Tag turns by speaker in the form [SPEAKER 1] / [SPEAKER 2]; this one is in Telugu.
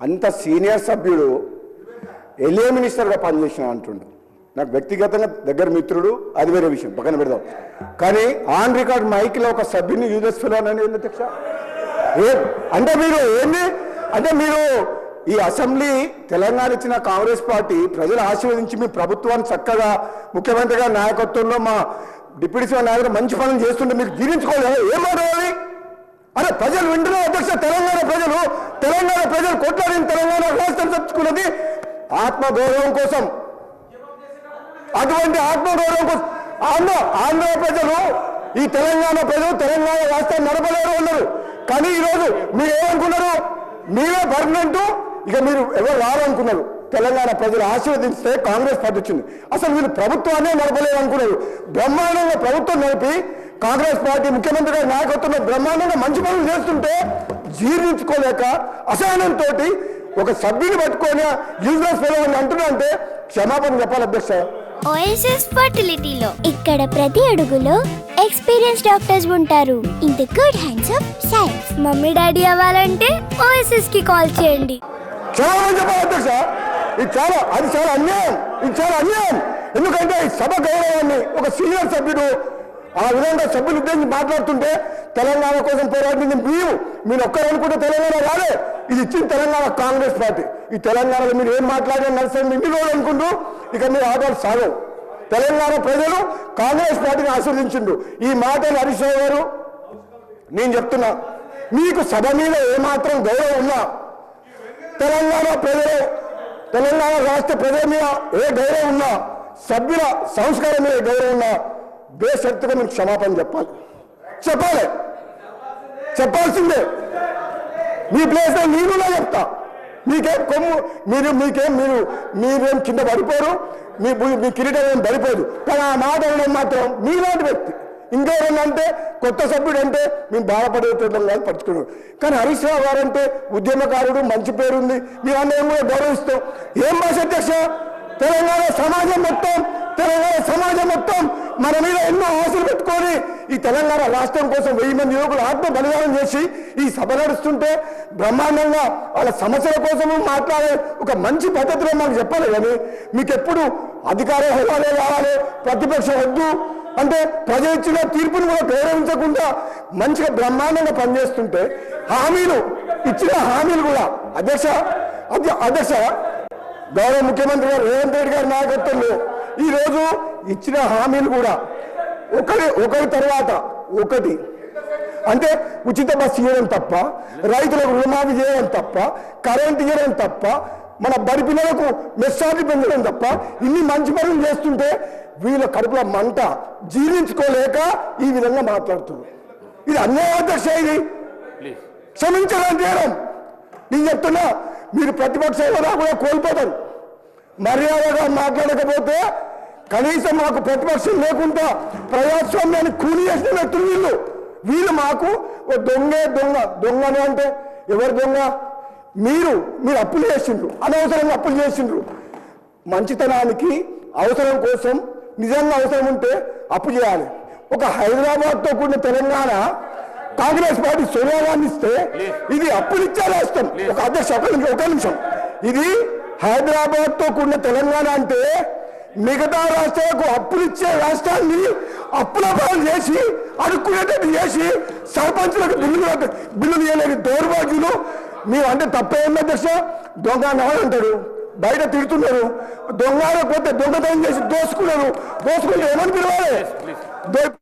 [SPEAKER 1] అంత సీనియర్ సభ్యుడు ఎల్ఏ మినిస్టర్గా పనిచేసిన అంటుండు. నాకు వ్యక్తిగతంగా దగ్గర మిత్రుడు, అది వేరే విషయం, పక్కన పెడదాం. కానీ ఆన్ రికార్డ్ మైక్లో ఒక సభ్యుని యూజెస్ ఫిలోనని అధ్యక్ష అంటే మీరు ఏంది అంటే మీరు ఈ అసెంబ్లీ తెలంగాణ ఇచ్చిన కాంగ్రెస్ పార్టీ ప్రజలు ఆశీర్వదించి మీ ప్రభుత్వాన్ని చక్కగా ముఖ్యమంత్రి గారి నాయకత్వంలో మా డిప్యూటీ సీఎం నాయకులు మంచి పనులు చేస్తుంటే మీకు జీర్ణించుకోలేదు. ఏం మాట్లాడాలి? అరే ప్రజలు వింటున్నారు అధ్యక్ష. తెలంగాణ ప్రజలు కొట్లాడిన తెలంగాణ రాష్ట్రం తెచ్చుకున్నది ఆత్మగౌరవం కోసం. అటువంటి ఆత్మగౌరవం కోసం ఆంధ్ర ప్రజలు, ఈ తెలంగాణ ప్రజలు తెలంగాణ రాష్ట్రాన్ని నడపలేరు ఉన్నారు. కానీ ఈరోజు మీరు ఏమనుకున్నారు? మీరే పర్మనెంట్, ఇక మీరు ఎవరు రారనుకున్నారు. తెలంగాణ ప్రజలు ఆశీర్వదిస్తే కాంగ్రెస్ పార్టీ వచ్చింది. అసలు వీళ్ళు ప్రభుత్వాన్ని నడపలేరు అనుకున్నారు. బ్రహ్మాండంగా ప్రభుత్వం నడిపి కాంగ్రెస్ పార్టీ ముఖ్యమంత్రి గారి నాయకత్వంలో బ్రహ్మాండంగా మంచి పనులు చేస్తుంటే జీర్ణించుకోలేక అసహనంతో ఒక సభ్యుని పట్టుకొని యూజ్లెస్ ఫెలో అని అంటున్నా అంటే క్షమాపణ చెప్పాలి అధ్యక్ష.
[SPEAKER 2] ఓఎస్ఎస్ ఫర్టిలిటీలో ఇక్కడ ప్రతి అడుగులో ఎక్స్పీరియన్స్ డాక్టర్స్ ఉంటారు. In the good hands of science. Mummy daddy అవ్వాలంటే ఓఎస్ఎస్ కి కాల్ చేయండి.
[SPEAKER 1] క్షమాపణ చెప్పాలి అధ్యక్ష. ఇది చాలా అన్యాయం. ఎందుకంటే ఈ సభ గౌరవాన్ని ఒక సీనియర్ సభ్యుడు ఆ విధంగా సభ్యులు ఉద్దేశించి మాట్లాడుతుంటే తెలంగాణ కోసం పోరాడింది మీరు ఒక్కరు అనుకుంటే తెలంగాణ రాలే. ఇది ఇచ్చింది తెలంగాణ కాంగ్రెస్ పార్టీ. ఈ తెలంగాణలో మీరు ఏం మాట్లాడినా నడుస్తుంది ఇన్ని రోజులు అనుకుంటూ ఇక మీరు ఆటలు సాగవు. తెలంగాణ ప్రజలు కాంగ్రెస్ పార్టీని ఆస్వాదించిండు. ఈ మాటలు హరీష్ రావు గారు నేను చెప్తున్నా, మీకు సభ మీద ఏమాత్రం గౌరవం ఉన్నా, తెలంగాణ రాష్ట్ర ప్రజల మీద ఏ గౌరవం ఉన్నా, సభ్యుల సంస్కారం మీద గౌరవం ఉన్నా బేషరతుగా మీకు క్షమాపణ చెప్పాల్సిందే. మీ ప్లేస్లో నేనులా చెప్తా. మీకేం కొమ్ము మీరేం కింద పడిపోరు, మీ కిరీటం ఏం పడిపోదు. కానీ ఆ మాట ఉండడం మాత్రం మీలాంటి వ్యక్తి. ఇంకేమంటే కొత్త సభ్యుడు అంటే మేము బాధపడేటం కాదు, పట్టుకున్నాడు. కానీ హరీష్ రావు గారు అంటే ఉద్యమకారుడు, మంచి పేరుంది, మేమందరం కూడా గౌరవిస్తాం. ఏం భాష అధ్యక్ష? తెలంగాణ సమాజం మొత్తం మన మీద ఎన్నో ఆశలు పెట్టుకొని ఈ తెలంగాణ రాష్ట్రం కోసం 1000 మంది యువకులు ఆత్మ బలిదానం చేసి ఈ సభ నడుస్తుంటే బ్రహ్మాండంగా వాళ్ళ సమస్యల కోసం మాట్లాడే ఒక మంచి పద్ధతిలో మాకు చెప్పాలి. కానీ మీకు ఎప్పుడు అధికార హోదాలే కావాలి, ప్రతిపక్షం వద్దు అంటే ప్రజలు ఇచ్చిన తీర్పును కూడా గౌరవించకుండా మంచిగా బ్రహ్మాండంగా పనిచేస్తుంటే ఇచ్చిన హామీలు కూడా అధ్యక్ష గౌరవ ముఖ్యమంత్రి గారు రేవంత్ రెడ్డి గారి నాయకత్వంలో ఈరోజు ఇచ్చిన హామీలు కూడా ఒకరి తర్వాత ఒకటి అంటే ఉచిత బస్సు ఇవ్వడం తప్ప, రైతులకు రుణమాఫీ చేయడం తప్ప, కరెంట్ ఇవ్వడం తప్ప, మన బడి పిల్లలకు మెస్సార్లు పెంచడం తప్ప ఇన్ని మంచి పనులు చేస్తుంటే వీళ్ళ కడుపుల మంట జీర్ణించుకోలేక ఈ విధంగా మాట్లాడుతున్నారు. ఇది అన్యాయం అధ్యక్ష. ఇది క్షమించడం చేయడం. నేను చెప్తున్నా, మీరు ప్రతిపక్ష హోదా కూడా కోల్పోతారు. మర్యాదగా మాట్లాడకపోతే కనీసం మాకు ప్రతిపక్షం లేకుండా ప్రజాస్వామ్యాన్ని కూలి చేసిన వ్యక్తులు వీళ్ళు మాకు దొంగని అంటే ఎవరు దొంగ? మీరు అప్పులు చేసిండ్రు, అనవసరంగా అప్పులు చేసిండ్రు. మంచితనానికి అవసరం కోసం నిజంగా అవసరం ఉంటే అప్పు చేయాలి. ఒక హైదరాబాద్తో కూడిన తెలంగాణ కాంగ్రెస్ పార్టీ సోనియా గాంధీ ఇస్తే ఇది అప్పులిచ్చే రాష్ట్రం. ఒక అధ్యక్ష ఒక నిమిషం. ఇది హైదరాబాద్తో కూడిన తెలంగాణ అంటే మిగతా రాష్ట్రాలకు అప్పులిచ్చే రాష్ట్రాన్ని అప్పుల పాలు చేసి అడుక్కునేటట్టు చేసి సర్పంచులకు బిల్లులు ఇవ్వలేని దౌర్భాగ్యులు మీరు అంటే తప్పేంది అధ్యక్ష? దొంగ అంటారు, బయట తిడుతున్నారు. దొంగ పోతే దొంగతనం చేసి దోసుకుంటే ఏమని పిలవాలి?